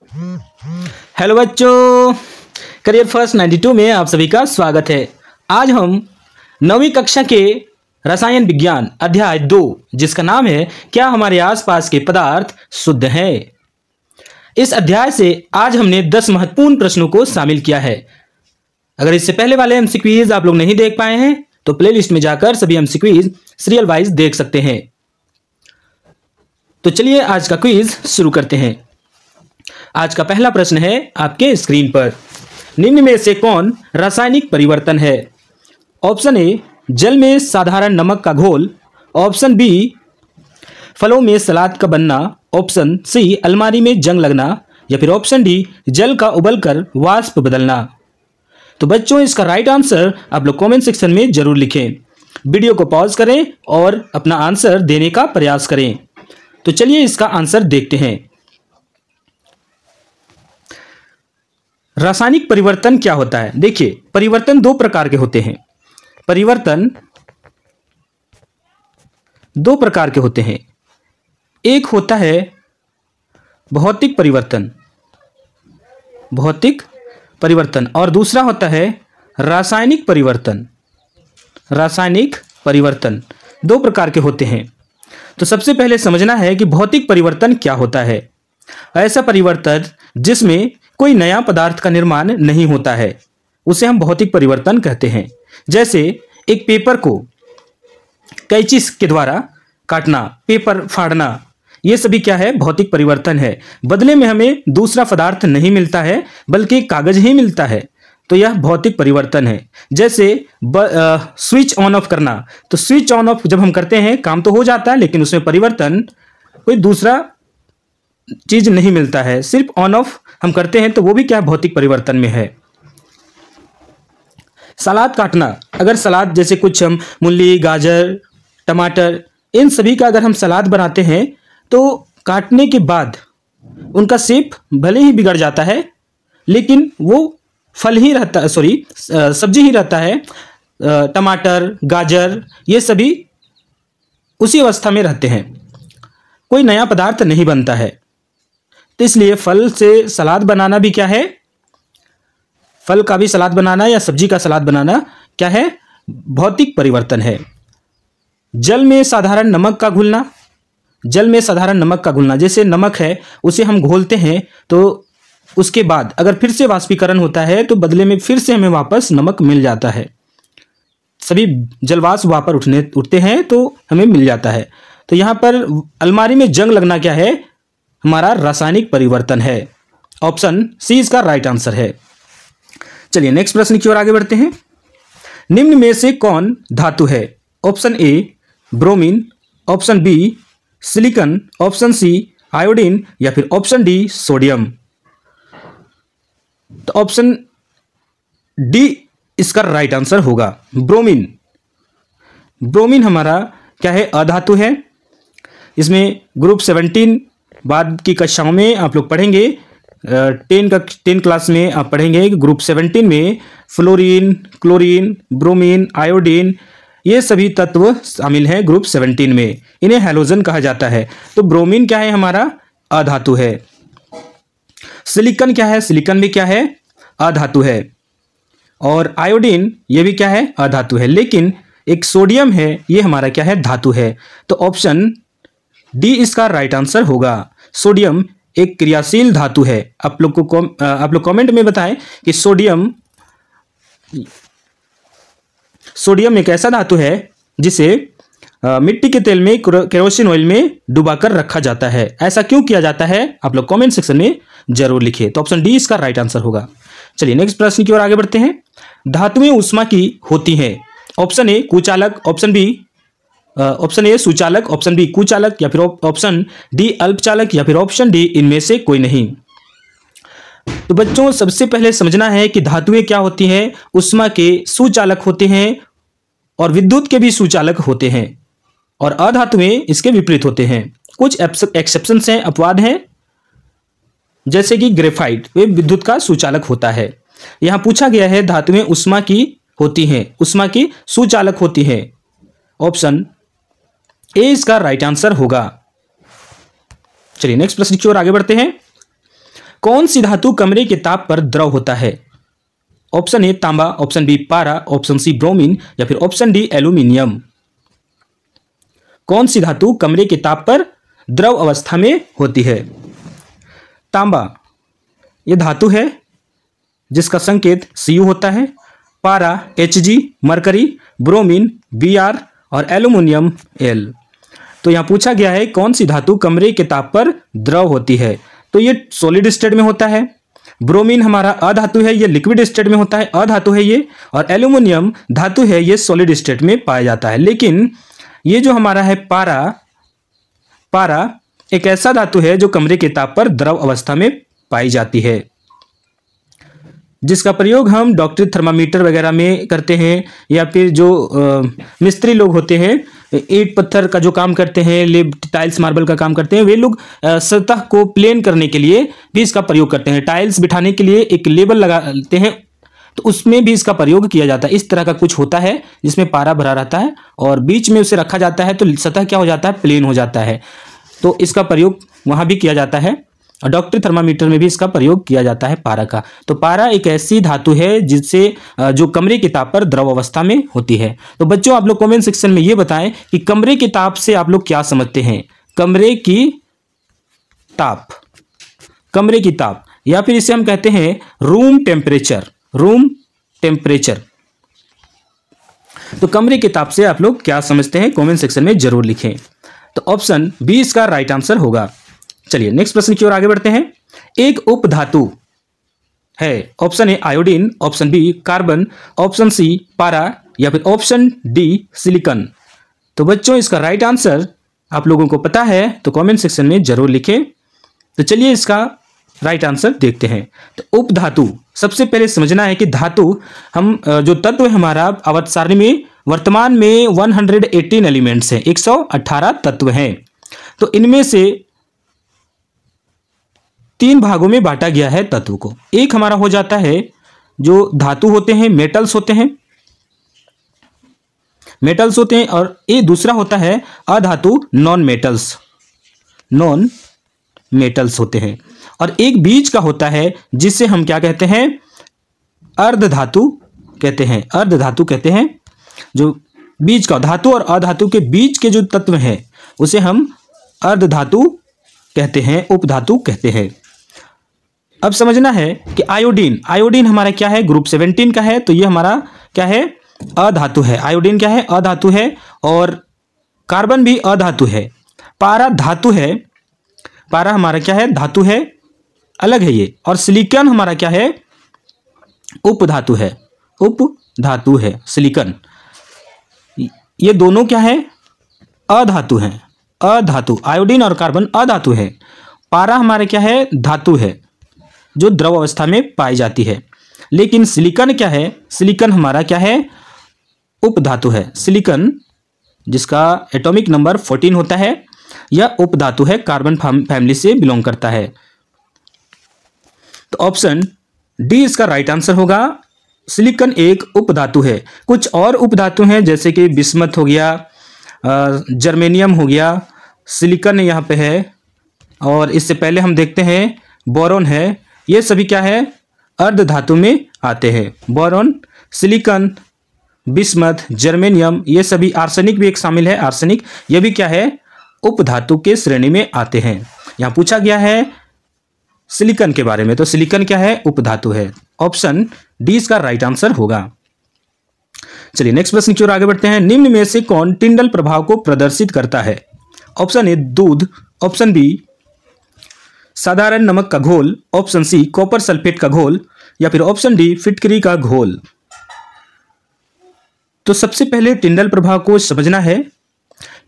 Hello बच्चों, career first 92 में आप सभी का स्वागत है। आज हम 9वीं कक्षा के रसायन विज्ञान अध्याय 2 जिसका नाम है क्या हमारे आसपास के पदार्थ शुद्ध हैं। इस अध्याय से आज हमने 10 महत्वपूर्ण प्रश्नों को शामिल किया है। अगर इससे पहले वाले एमसीक्यूज आप लोग नहीं देख पाए हैं तो प्लेलिस्ट में जाकर सभी एमसीक्यूज सीरियल वाइज देख सकते हैं। तो चलिए आज का क्विज शुरू करते हैं। आज का पहला प्रश्न है आपके स्क्रीन पर। निम्न में से कौन रासायनिक परिवर्तन है? ऑप्शन ए जल में साधारण नमक का घोल, ऑप्शन बी फलों में सलाद का बनना, ऑप्शन सी अलमारी में जंग लगना या फिर ऑप्शन डी जल का उबलकर वाष्प बदलना। तो बच्चों इसका राइट आंसर आप लोग कमेंट सेक्शन में जरूर लिखें। वीडियो को पॉज करें और अपना आंसर देने का प्रयास करें। तो चलिए इसका आंसर देखते हैं। रासायनिक परिवर्तन क्या होता है? देखिए, परिवर्तन दो प्रकार के होते हैं। परिवर्तन दो प्रकार के होते हैं। एक होता है भौतिक परिवर्तन, भौतिक परिवर्तन, और दूसरा होता है रासायनिक परिवर्तन। रासायनिक परिवर्तन दो प्रकार के होते हैं। तो सबसे पहले समझना है कि भौतिक परिवर्तन क्या होता है। ऐसा परिवर्तन जिसमें कोई नया पदार्थ का निर्माण नहीं होता है उसे हम भौतिक परिवर्तन कहते हैं। जैसे एक पेपर को कैंची के द्वारा काटना, पेपर फाड़ना, ये सभी क्या है? भौतिक परिवर्तन है। बदले में हमें दूसरा पदार्थ नहीं मिलता है बल्कि कागज ही मिलता है, तो यह भौतिक परिवर्तन है। जैसे स्विच ऑन ऑफ करना, तो स्विच ऑन ऑफ जब हम करते हैं काम तो हो जाता है लेकिन उसमें परिवर्तन कोई दूसरा चीज नहीं मिलता है, सिर्फ ऑन ऑफ हम करते हैं तो वो भी क्या भौतिक परिवर्तन में है। सलाद काटना, अगर सलाद जैसे कुछ हम मूली, गाजर, टमाटर, इन सभी का अगर हम सलाद बनाते हैं तो काटने के बाद उनका शेप भले ही बिगड़ जाता है लेकिन वो फल ही रहता है, सब्जी ही रहता है। टमाटर, गाजर, ये सभी उसी अवस्था में रहते हैं, कोई नया पदार्थ नहीं बनता है। तो इसलिए फल से सलाद बनाना भी क्या है? फल का भी सलाद बनाना या सब्जी का सलाद बनाना क्या है? भौतिक परिवर्तन है। जल में साधारण नमक का घुलना, जल में साधारण नमक का घुलना, जैसे नमक है उसे हम घोलते हैं तो उसके बाद अगर फिर से वाष्पीकरण होता है तो बदले में फिर से हमें वापस नमक मिल जाता है। सभी जलवाष्प वापस उठते हैं तो हमें मिल जाता है। तो यहाँ पर अलमारी में जंग लगना क्या है? हमारा रासायनिक परिवर्तन है। ऑप्शन सी इसका राइट आंसर है। चलिए नेक्स्ट प्रश्न की ओर आगे बढ़ते हैं। निम्न में से कौन धातु है? Option A bromine, option B silicon, option C iodine या फिर ऑप्शन डी सोडियम। तो ऑप्शन डी इसका राइट आंसर होगा, ब्रोमीन। ब्रोमीन हमारा क्या है? अधातु है। इसमें ग्रुप 17 बाद की कक्षाओं में आप लोग पढ़ेंगे। 10 क्लास में आप पढ़ेंगे कि ग्रुप 17 में फ्लोरीन, क्लोरीन, ब्रोमीन, आयोडीन, ये सभी तत्व शामिल हैं ग्रुप 17 में। इन्हें हैलोजन कहा जाता है। तो ब्रोमीन क्या है? हमारा अधातु है। सिलिकॉन क्या है? सिलिकॉन भी क्या है? अधातु है। और आयोडीन ये भी क्या है? अधातु है। लेकिन एक सोडियम है, ये हमारा क्या है? धातु है। तो ऑप्शन डी इसका राइट आंसर होगा। सोडियम एक क्रियाशील धातु है। आप लोग कमेंट में बताएं कि सोडियम एक ऐसा धातु है जिसे मिट्टी के तेल में, केरोसिन ऑयल में डुबाकर रखा जाता है। ऐसा क्यों किया जाता है? आप लोग कमेंट सेक्शन में जरूर लिखिए। तो ऑप्शन डी इसका राइट आंसर होगा। चलिए नेक्स्ट प्रश्न की ओर आगे बढ़ते हैं। धातुएं उष्मा की होती हैं। ऑप्शन ए कुचालक, ऑप्शन ए सुचालक, ऑप्शन बी कुचालक या फिर ऑप्शन डी अल्पचालक या फिर ऑप्शन डी इनमें से कोई नहीं। तो बच्चों सबसे पहले समझना है कि धातुएं क्या होती हैं। उष्मा के सुचालक होते हैं और विद्युत के भी सुचालक होते हैं, और अधातुएं इसके विपरीत होते हैं। कुछ एक्सेप्शंस हैं, अपवाद हैं, जैसे कि ग्रेफाइट, वे विद्युत का सुचालक होता है। यहां पूछा गया है धातुएं उष्मा की होती हैं, उष्मा की सुचालक होती हैं। ऑप्शन ए इसका राइट आंसर होगा। चलिए नेक्स्ट प्रश्न की ओर आगे बढ़ते हैं। कौन सी धातु कमरे के ताप पर द्रव होता है? ऑप्शन ए तांबा, ऑप्शन बी पारा, ऑप्शन सी ब्रोमीन या फिर ऑप्शन डी एल्यूमिनियम। कौन सी धातु कमरे के ताप पर द्रव अवस्था में होती है? तांबा यह धातु है जिसका संकेत Cu होता है, पारा Hg मरकरी, ब्रोमीन Br और एल्यूमिनियम L। तो यहां पूछा गया है कौन सी धातु कमरे के ताप पर द्रव होती है, तो ये सॉलिड स्टेट में होता है। ब्रोमीन हमारा अधातु है, ये लिक्विड स्टेट में होता है, अधातु है ये। और एल्यूमिनियम धातु है, ये सॉलिड स्टेट में पाया जाता है। लेकिन ये जो हमारा है पारा एक ऐसा धातु है जो कमरे के ताप पर द्रव अवस्था में पाई जाती है, जिसका प्रयोग हम डॉक्टरी थर्मामीटर वगैरह में करते हैं, या फिर जो मिस्त्री लोग होते हैं, ईंट पत्थर का जो काम करते हैं, लेब टाइल्स मार्बल का काम करते हैं, वे लोग सतह को प्लेन करने के लिए भी इसका प्रयोग करते हैं। टाइल्स बिठाने के लिए एक लेबल लगाते हैं, तो उसमें भी इसका प्रयोग किया जाता है। इस तरह का कुछ होता है जिसमें पारा भरा रहता है और बीच में उसे रखा जाता है, तो सतह क्या हो जाता है, प्लेन हो जाता है। तो इसका प्रयोग वहाँ भी किया जाता है और डॉक्टरी थर्मामीटर में भी इसका प्रयोग किया जाता है पारा का। तो पारा एक ऐसी धातु है जिससे जो कमरे के ताप पर द्रव अवस्था में होती है। तो बच्चों आप लोग कमेंट सेक्शन में ये बताएं कि कमरे के ताप से आप लोग क्या समझते हैं? कमरे की ताप, कमरे की ताप, या फिर इसे हम कहते हैं रूम टेम्परेचर, रूम टेम्परेचर। तो कमरे के ताप से आप लोग क्या समझते हैं, कमेंट सेक्शन में जरूर लिखें। तो ऑप्शन बी इसका राइट आंसर होगा। चलिए नेक्स्ट प्रश्न की ओर आगे बढ़ते हैं। एक उपधातु है, option A iodine, option B carbon, option C पारा या फिर ऑप्शन डी सिलिकॉन। तो बच्चों इसका राइट आंसर आप लोगों को पता है तो कमेंट सेक्शन में जरूर लिखें। तो चलिए इसका राइट आंसर देखते हैं। तो उपधातु, सबसे पहले समझना है कि धातु हम जो तत्व है हमारा आवर्त सारणी में वर्तमान में 118 एलिमेंट्स हैं, 118 तत्व हैं। तो इनमें से 3 भागों में बांटा गया है तत्व को। एक हमारा हो जाता है जो धातु होते हैं, मेटल्स होते हैं, मेटल्स होते हैं, और ये दूसरा होता है अधातु, नॉन मेटल्स, नॉन मेटल्स होते हैं। और एक बीच का होता है जिसे हम क्या कहते हैं, अर्धधातु कहते हैं, अर्धधातु कहते हैं। जो बीच का, धातु और अधातु के बीच के जो तत्व हैं उसे हम अर्धधातु कहते हैं, उपधातु कहते हैं। अब समझना है कि आयोडीन, आयोडीन हमारा क्या है, ग्रुप 17 का है, तो ये हमारा क्या है, अधातु है। आयोडीन क्या है, अधातु है। और कार्बन भी अधातु है। पारा धातु है, पारा हमारा क्या है, धातु है, अलग है ये। और सिलिकॉन हमारा क्या है, उपधातु है, उपधातु है सिलिकॉन। ये दोनों क्या है, अधातु हैं, अधातु। आयोडीन और कार्बन अधातु है। पारा हमारा क्या है, धातु है जो द्रव अवस्था में पाई जाती है। लेकिन सिलिकॉन क्या है, सिलिकॉन हमारा क्या है, उपधातु है। सिलिकॉन जिसका एटॉमिक नंबर 14 होता है, यह उपधातु है, कार्बन फैमिली से बिलोंग करता है। तो ऑप्शन डी इसका राइट आंसर होगा। सिलिकॉन एक उपधातु है। कुछ और उपधातु हैं जैसे कि बिस्मथ हो गया, जर्मेनियम हो गया, सिलिकॉन यहाँ पे है, और इससे पहले हम देखते हैं बोरॉन है। ये सभी क्या है, अर्धधातु में आते हैं। बोरॉन, सिलिकॉन, बिस्मथ, जर्मेनियम, ये सभी, आर्सेनिक भी एक शामिल है, आर्सेनिक, ये भी क्या है, उपधातु के श्रेणी में आते हैं। यहाँ पूछा गया है सिलिकॉन के बारे में, तो सिलिकॉन क्या है, उपधातु है। ऑप्शन डी इसका राइट आंसर होगा। चलिए नेक्स्ट प्रश्न की ओर आगे बढ़ते हैं। निम्न में से कौन टिंडल प्रभाव को प्रदर्शित करता है? ऑप्शन ए दूध, ऑप्शन बी साधारण नमक का घोल, ऑप्शन सी कॉपर सल्फेट का घोल या फिर ऑप्शन डी फिटकरी का घोल। तो सबसे पहले टिंडल प्रभाव को समझना है।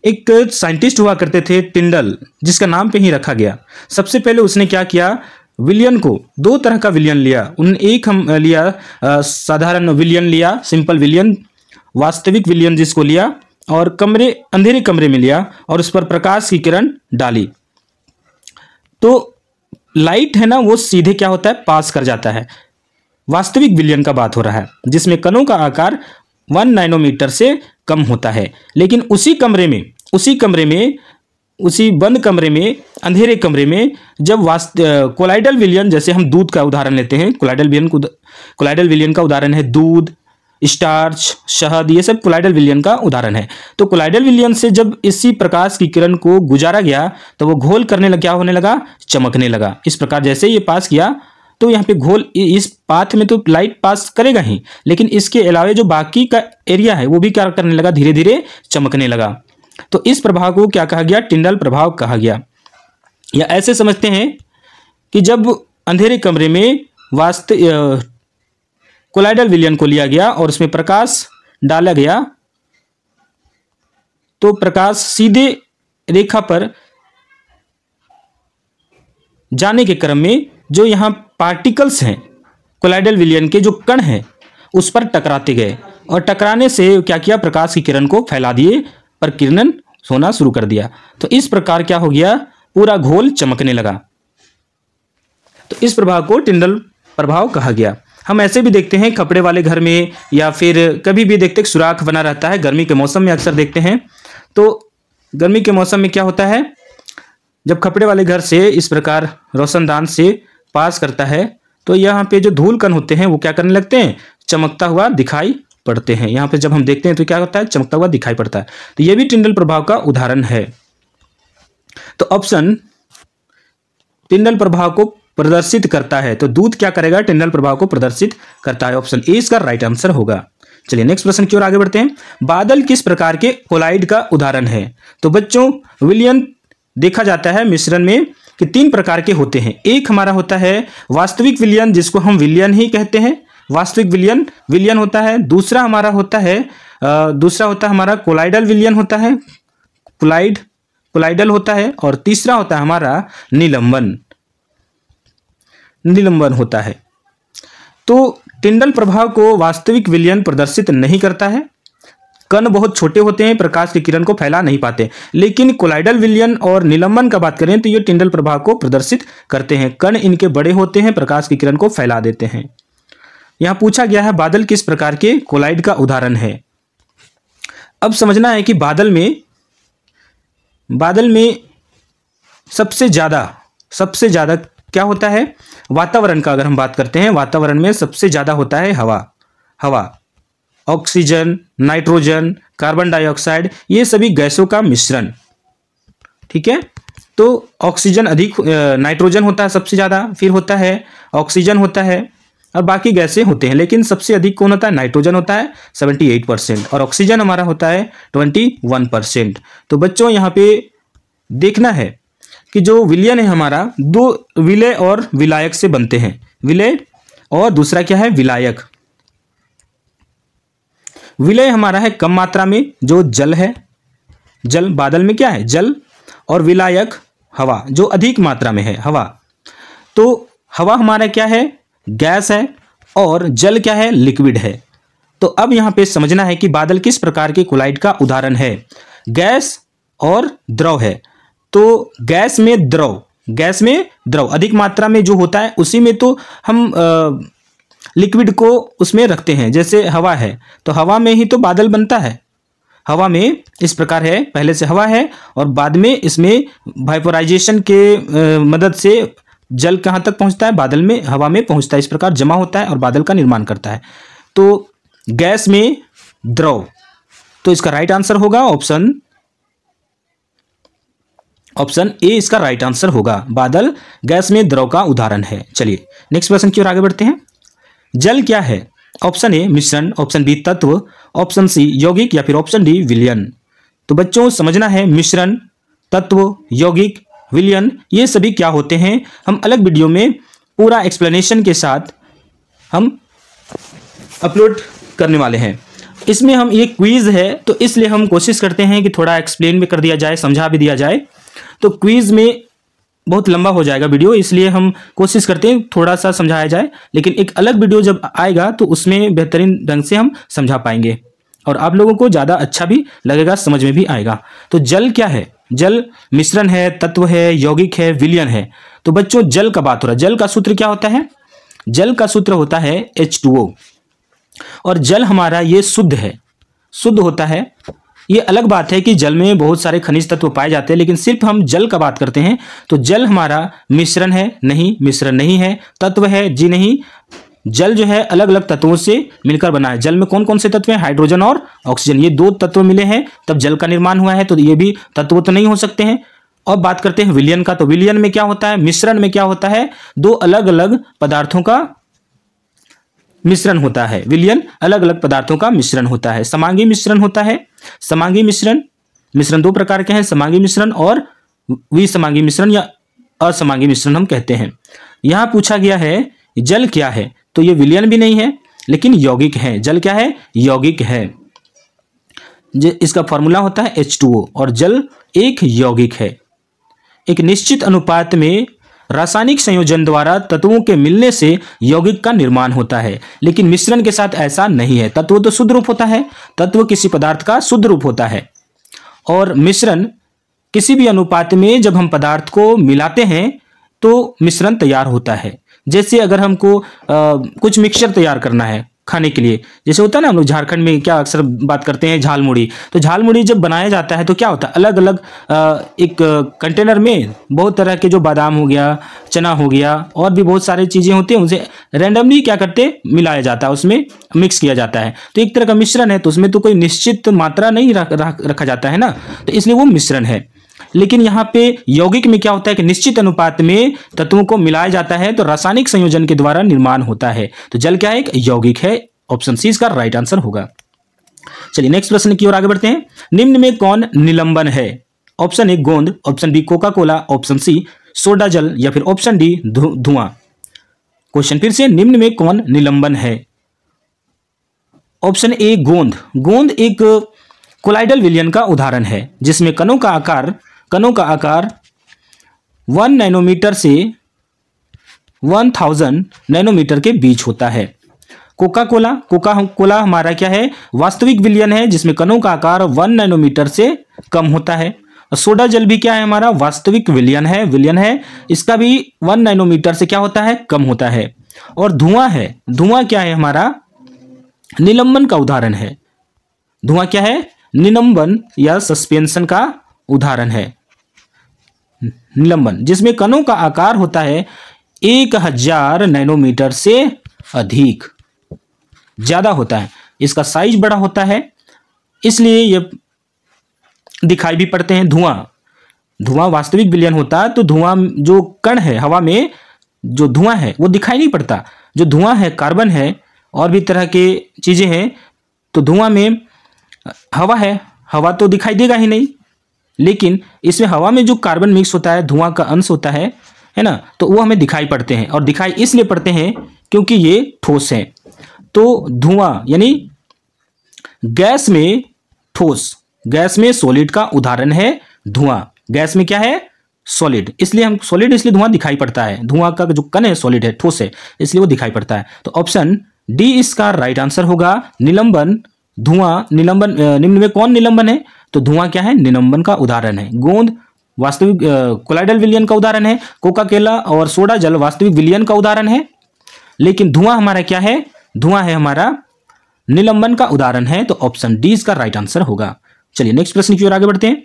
एक साइंटिस्ट हुआ करते थे टिंडल, जिसका नाम पे ही रखा गया। सबसे पहले उसने क्या किया, विलयन को, 2 तरह का विलयन लिया। एक हम लिया साधारण विलयन लिया, सिंपल विलयन, वास्तविक विलयन जिसको लिया, और कमरे, अंधेरे कमरे में लिया और उस पर प्रकाश की किरण डाली। तो लाइट है ना, वो सीधे क्या होता है, पास कर जाता है। वास्तविक विलयन का बात हो रहा है जिसमें कणों का आकार 1 नैनोमीटर से कम होता है। लेकिन उसी कमरे में उसी बंद कमरे में, अंधेरे कमरे में जब कोलाइडल विलयन, जैसे हम दूध का उदाहरण लेते हैं, कोलाइडल विलयन का उदाहरण है दूध, स्टार्च, शहद, ये सब कोलाइडल विलयन का उदाहरण है। तो कोलाइडल विलयन से जब इसी प्रकाश की किरण को गुजारा गया तो वो घोल करने लगा, क्या होने लगा, चमकने लगा। इस प्रकार जैसे ये पास किया तो यहाँ पे घोल, इस पाथ में तो लाइट पास करेगा ही, लेकिन इसके अलावा जो बाकी का एरिया है वो भी क्या करने लगा, धीरे धीरे चमकने लगा। तो इस प्रभाव को क्या कहा गया, टिंडल प्रभाव कहा गया। या ऐसे समझते हैं कि जब अंधेरे कमरे में कोलाइडल विलयन को लिया गया और उसमें प्रकाश डाला गया तो प्रकाश सीधे रेखा पर जाने के क्रम में जो यहाँ पार्टिकल्स हैं, कोलाइडल विलयन के जो कण हैं, उस पर टकराते गए और टकराने से क्या किया, प्रकाश की किरण को फैला दिए, पर किरण होना शुरू कर दिया। तो इस प्रकार क्या हो गया, पूरा घोल चमकने लगा। तो इस प्रभाव को टिंडल प्रभाव कहा गया। हम ऐसे भी देखते हैं कपड़े वाले घर में, या फिर कभी भी देखते हैं सुराख बना रहता है, गर्मी के मौसम में अक्सर देखते हैं। तो गर्मी के मौसम में क्या होता है, जब कपड़े वाले घर से इस प्रकार रोशनदान से पास करता है तो यहाँ पे जो धूल कण होते हैं वो क्या करने लगते हैं, चमकता हुआ दिखाई पड़ते हैं। यहाँ पे जब हम देखते हैं तो क्या होता है, चमकता हुआ दिखाई पड़ता है। तो ये भी टिंडल प्रभाव का उदाहरण है। तो ऑप्शन टिंडल प्रभाव को प्रदर्शित करता है, तो दूध क्या करेगा, टिंडल प्रभाव को प्रदर्शित करता है। ऑप्शन ए इसका राइट आंसर होगा। चलिए नेक्स्ट प्रश्न की ओर आगे बढ़ते हैं। बादल किस प्रकार के कोलाइड का उदाहरण है? तो बच्चों विलयन देखा जाता है मिश्रण में कि 3 प्रकार के होते हैं। एक हमारा होता है वास्तविक विलयन, जिसको हम विलयन ही कहते हैं, वास्तविक विलयन होता है। दूसरा हमारा होता है हमारा कोलाइडल विलयन होता है, कोलाइडल होता है। और तीसरा होता है हमारा निलंबन होता है। तो टिंडल प्रभाव को वास्तविक विलयन प्रदर्शित नहीं करता है, कण बहुत छोटे होते हैं, प्रकाश की किरण को फैला नहीं पाते। लेकिन कोलाइडल विलयन और निलंबन का बात करें तो ये टिंडल प्रभाव को प्रदर्शित करते हैं। कण इनके बड़े होते हैं, प्रकाश की किरण को फैला देते हैं। यहां पूछा गया है बादल किस प्रकार के कोलाइड का उदाहरण है। अब समझना है कि बादल में सबसे ज्यादा क्या होता है, वातावरण का अगर हम बात करते हैं, वातावरण में सबसे ज्यादा होता है हवा, ऑक्सीजन, नाइट्रोजन, कार्बन डाइऑक्साइड, ये सभी गैसों का मिश्रण। ठीक है, तो ऑक्सीजन अधिक, नाइट्रोजन होता है सबसे ज्यादा, फिर होता है ऑक्सीजन होता है और बाकी गैसें होते हैं। लेकिन सबसे अधिक कौन होता है, नाइट्रोजन होता है 78% और ऑक्सीजन हमारा होता है 21%। तो बच्चों यहाँ पे देखना है कि जो विलयन है हमारा 2 विलय और विलायक से बनते हैं। विलय और दूसरा क्या है, विलायक। विलय हमारा है कम मात्रा में, जो जल है, जल बादल में क्या है, जल। और विलायक हवा, जो अधिक मात्रा में है, हवा। तो हवा हमारा क्या है, गैस है, और जल क्या है, लिक्विड है। तो अब यहां पे समझना है कि बादल किस प्रकार के कोलाइड का उदाहरण है। गैस और द्रव है। तो गैस में द्रव अधिक मात्रा में जो होता है, उसी में तो हम लिक्विड को उसमें रखते हैं। जैसे हवा है तो हवा में ही तो बादल बनता है। हवा में इस प्रकार है, पहले से हवा है और बाद में इसमें वाइपोराइजेशन के मदद से जल कहाँ तक पहुँचता है, बादल में, हवा में पहुँचता है। इस प्रकार जमा होता है और बादल का निर्माण करता है। तो गैस में द्रव, तो इसका राइट आंसर होगा ऑप्शन ए इसका राइट आंसर होगा। बादल गैस में द्रव का उदाहरण है। चलिए नेक्स्ट प्रश्न की ओर आगे बढ़ते हैं। जल क्या है? ऑप्शन ए मिश्रण, ऑप्शन बी तत्व, ऑप्शन सी यौगिक या फिर ऑप्शन डी विलयन। तो बच्चों समझना है मिश्रण, तत्व, यौगिक, विलयन ये सभी क्या होते हैं, हम अलग वीडियो में पूरा एक्सप्लेनेशन के साथ हम अपलोड करने वाले हैं। इसमें हम ये क्विज है तो इसलिए हम कोशिश करते हैं कि थोड़ा एक्सप्लेन भी कर दिया जाए, समझा भी दिया जाए। तो क्विज में बहुत लंबा हो जाएगा वीडियो, इसलिए हम कोशिश करते हैं थोड़ा सा समझाया जाए। लेकिन एक अलग वीडियो जब आएगा तो उसमें बेहतरीन ढंग से हम समझा पाएंगे और आप लोगों को ज़्यादा अच्छा भी लगेगा, समझ में भी आएगा। तो जल क्या है? जल मिश्रण है, तत्व है, यौगिक है, विलयन है। तो बच्चों जल का बात हो रहा है। जल का सूत्र क्या होता है? जल का सूत्र होता है H2O। और जल हमारा ये शुद्ध है, शुद्ध होता है। ये अलग बात है कि जल में बहुत सारे खनिज तत्व पाए जाते हैं, लेकिन सिर्फ हम जल का बात करते हैं तो जल हमारा मिश्रण है? नहीं, मिश्रण नहीं है। तत्व है? जी नहीं। जल जो है अलग अलग तत्वों से मिलकर बना है। जल में कौन कौन से तत्व हैं? हाइड्रोजन और ऑक्सीजन, ये दो तत्व मिले हैं तब जल का निर्माण हुआ है, तो ये भी तत्व तो नहीं हो सकते हैं। अब बात करते हैं विलयन का, तो विलयन में क्या होता है? मिश्रण में क्या होता है? दो अलग अलग पदार्थों का मिश्रण होता है। विलयन अलग अलग पदार्थों का मिश्रण होता है। समांगी मिश्रण होता है। समांगी मिश्रण, मिश्रण दो प्रकार के हैं, समांगी मिश्रण और विसमांगी मिश्रण या असमांगी मिश्रण हम कहते हैं। यहां पूछा गया है जल क्या है, तो ये विलयन भी नहीं है लेकिन यौगिक है। जल क्या है? यौगिक है। इसका फॉर्मूला होता है H2O और जल एक यौगिक है। एक निश्चित अनुपात में रासायनिक संयोजन द्वारा तत्वों के मिलने से यौगिक का निर्माण होता है, लेकिन मिश्रण के साथ ऐसा नहीं है। तत्व तो शुद्ध रूप होता है, तत्व किसी पदार्थ का शुद्ध रूप होता है, और मिश्रण किसी भी अनुपात में जब हम पदार्थ को मिलाते हैं तो मिश्रण तैयार होता है। जैसे अगर हमको कुछ मिक्सचर तैयार करना है खाने के लिए, जैसे होता है ना, हम लोग झारखंड में क्या अक्सर बात करते हैं झालमुड़ी, तो झालमुड़ी जब बनाया जाता है तो क्या होता है, अलग अलग एक कंटेनर में बहुत तरह के, जो बादाम हो गया, चना हो गया, और भी बहुत सारी चीज़ें होती हैं, उनसे रैंडमली क्या करते, मिलाया जाता है, उसमें मिक्स किया जाता है। तो एक तरह का मिश्रण है, तो उसमें तो कोई निश्चित मात्रा नहीं रखा जाता है ना, तो इसलिए वो मिश्रण है। लेकिन यहाँ पे यौगिक में क्या होता है कि निश्चित अनुपात में तत्वों को मिलाया जाता है तो रासायनिक संयोजन के द्वारा निर्माण होता है। तो जल क्या है? एक यौगिक है। ऑप्शन सी इसका राइट आंसर होगा। चलिए नेक्स्ट प्रश्न की ओर आगे बढ़ते हैं। निम्न में कौन निलंबन है? ऑप्शन ए गोंद, option B Coca Cola, option C soda जल, या फिर ऑप्शन डी धुआं। क्वेश्चन फिर से, निम्न में कौन निलंबन है? ऑप्शन ए गोंद। गोंद एक कोलाइडल विलयन का उदाहरण है जिसमें कणों का आकार 1 नैनोमीटर से 1000 नैनोमीटर के बीच होता है। कोका कोला हमारा क्या है? वास्तविक विलयन है जिसमें कणों का आकार 1 नैनोमीटर से कम होता है। और सोडा जल भी क्या है? हमारा वास्तविक विलयन है, इसका भी 1 नैनोमीटर से क्या होता है? कम होता है। और धुआं है, धुआं क्या है? हमारा निलंबन का उदाहरण है। धुआं क्या है? निलंबन या सस्पेंशन का उदाहरण है। निलंबन जिसमें कणों का आकार होता है 1000 नैनोमीटर से अधिक, ज्यादा होता है, इसका साइज बड़ा होता है, इसलिए ये दिखाई भी पड़ते हैं। धुआं वास्तविक विलयन होता है तो धुआं जो कण है हवा में, जो धुआं है वो दिखाई नहीं पड़ता। जो धुआं है कार्बन है और भी तरह के चीजें हैं, तो धुआं में हवा है, हवा तो दिखाई देगा ही नहीं, लेकिन इसमें हवा में जो कार्बन मिक्स होता है, धुआं का अंश होता है ना, तो वो हमें दिखाई पड़ते हैं। और दिखाई इसलिए पड़ते हैं क्योंकि ये ठोस हैं। तो धुआं यानी गैस में ठोस, गैस में सॉलिड का उदाहरण है धुआं। गैस में क्या है? सॉलिड, इसलिए हम सॉलिड, इसलिए धुआं दिखाई पड़ता है। धुआं का जो कण है सॉलिड है, ठोस है, इसलिए वो दिखाई पड़ता है। तो ऑप्शन डी इसका राइट आंसर होगा। निलंबन, धुआं, निलंबन, निम्न में कौन निलंबन है? तो धुआं क्या है? निलंबन का उदाहरण है। गोंद वास्तविक कोलाइडल विलयन का उदाहरण है। कोका कोला और सोडा जल वास्तविक विलयन का उदाहरण है। लेकिन धुआं हमारा क्या है? धुआं है हमारा निलंबन का उदाहरण है। तो ऑप्शन डी इसका राइट आंसर होगा। चलिए नेक्स्ट प्रश्न की ओर आगे बढ़ते हैं।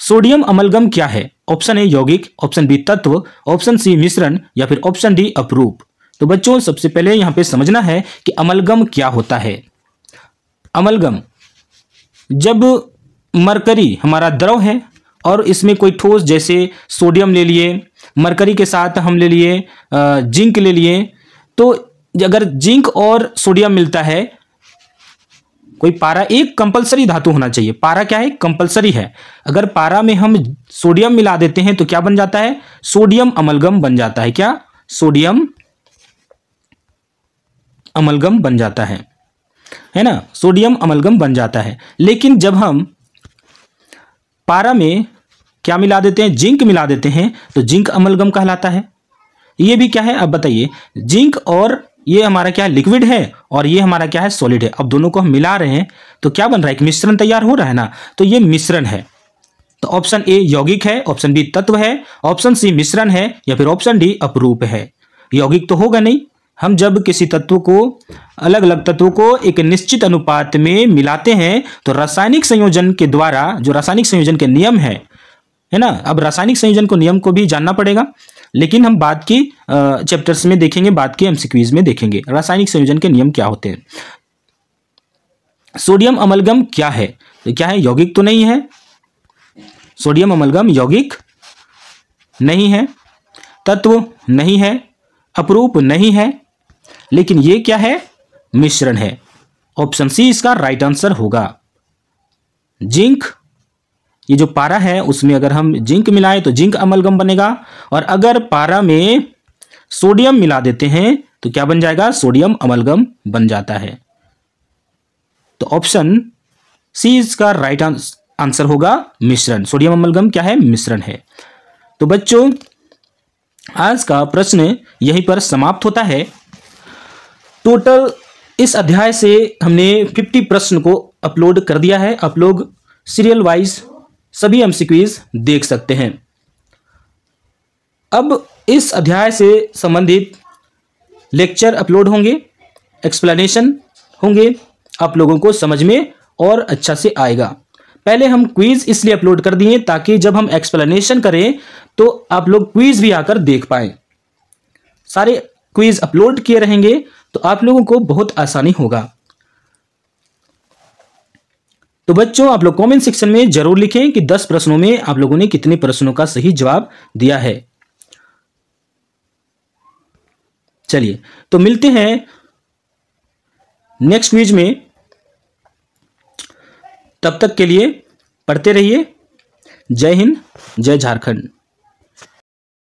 सोडियम अमलगम क्या है? ऑप्शन ए यौगिक, ऑप्शन बी तत्व, ऑप्शन सी मिश्रण, या फिर ऑप्शन डी अपरूप। तो बच्चों सबसे पहले यहां पे समझना है कि अमलगम क्या होता है। अमलगम, जब मरकरी हमारा द्रव है और इसमें कोई ठोस, जैसे सोडियम ले लिए, मरकरी के साथ हम ले लिए जिंक ले लिए, तो अगर जिंक और सोडियम मिलता है, कोई पारा, एक कंपलसरी धातु होना चाहिए। पारा क्या है? कंपलसरी है। अगर पारा में हम सोडियम मिला देते हैं तो क्या बन जाता है? सोडियम अमलगम बन जाता है। क्या? सोडियम अमलगम बन जाता है ना, सोडियम अमलगम बन जाता है। लेकिन जब हम पारा में क्या मिला देते हैं? जिंक मिला देते हैं, तो जिंक अमलगम कहलाता है। ये भी क्या है? अब बताइए, जिंक और ये हमारा क्या है? लिक्विड है, और ये हमारा क्या है? सॉलिड है। अब दोनों को हम मिला रहे हैं तो क्या बन रहा है? एक मिश्रण तैयार हो रहा है ना, तो ये मिश्रण है। तो ऑप्शन ए यौगिक है, ऑप्शन बी तत्व है, ऑप्शन सी मिश्रण है, या फिर ऑप्शन डी अपरूप है। यौगिक तो होगा नहीं, हम जब किसी तत्व को, अलग अलग तत्वों को एक निश्चित अनुपात में मिलाते हैं तो रासायनिक संयोजन के द्वारा, जो रासायनिक संयोजन के नियम है ना, अब रासायनिक संयोजन को नियम को भी जानना पड़ेगा, लेकिन हम बाद की चैप्टर्स में देखेंगे, बाद के एमसीक्यूज में देखेंगे रासायनिक संयोजन के नियम क्या होते हैं। सोडियम अमलगम क्या है? तो क्या है? यौगिक तो नहीं है, सोडियम अमलगम यौगिक नहीं है, तत्व नहीं है, अपरूप नहीं है, लेकिन ये क्या है? मिश्रण है। ऑप्शन सी इसका राइट आंसर होगा। जिंक, ये जो पारा है उसमें अगर हम जिंक मिलाएं तो जिंक अमलगम बनेगा, और अगर पारा में सोडियम मिला देते हैं तो क्या बन जाएगा? सोडियम अमलगम बन जाता है। तो ऑप्शन सी इसका राइट आंसर होगा मिश्रण। सोडियम अमलगम क्या है? मिश्रण है। तो बच्चों आज का प्रश्न यहीं पर समाप्त होता है। टोटल इस अध्याय से हमने 50 प्रश्न को अपलोड कर दिया है। आप लोग सीरियल वाइज सभी एमसीक्यूज देख सकते हैं। अब इस अध्याय से संबंधित लेक्चर अपलोड होंगे, एक्सप्लेनेशन होंगे, आप लोगों को समझ में और अच्छा से आएगा। पहले हम क्विज इसलिए अपलोड कर दिए ताकि जब हम एक्सप्लेनेशन करें तो आप लोग क्विज भी आकर देख पाएं। सारे क्विज अपलोड किए रहेंगे तो आप लोगों को बहुत आसानी होगा। तो बच्चों आप लोग कमेंट सेक्शन में जरूर लिखें कि 10 प्रश्नों में आप लोगों ने कितने प्रश्नों का सही जवाब दिया है। चलिए तो मिलते हैं नेक्स्ट क्विज में। तब तक के लिए पढ़ते रहिए। जय हिंद, जय झारखंड।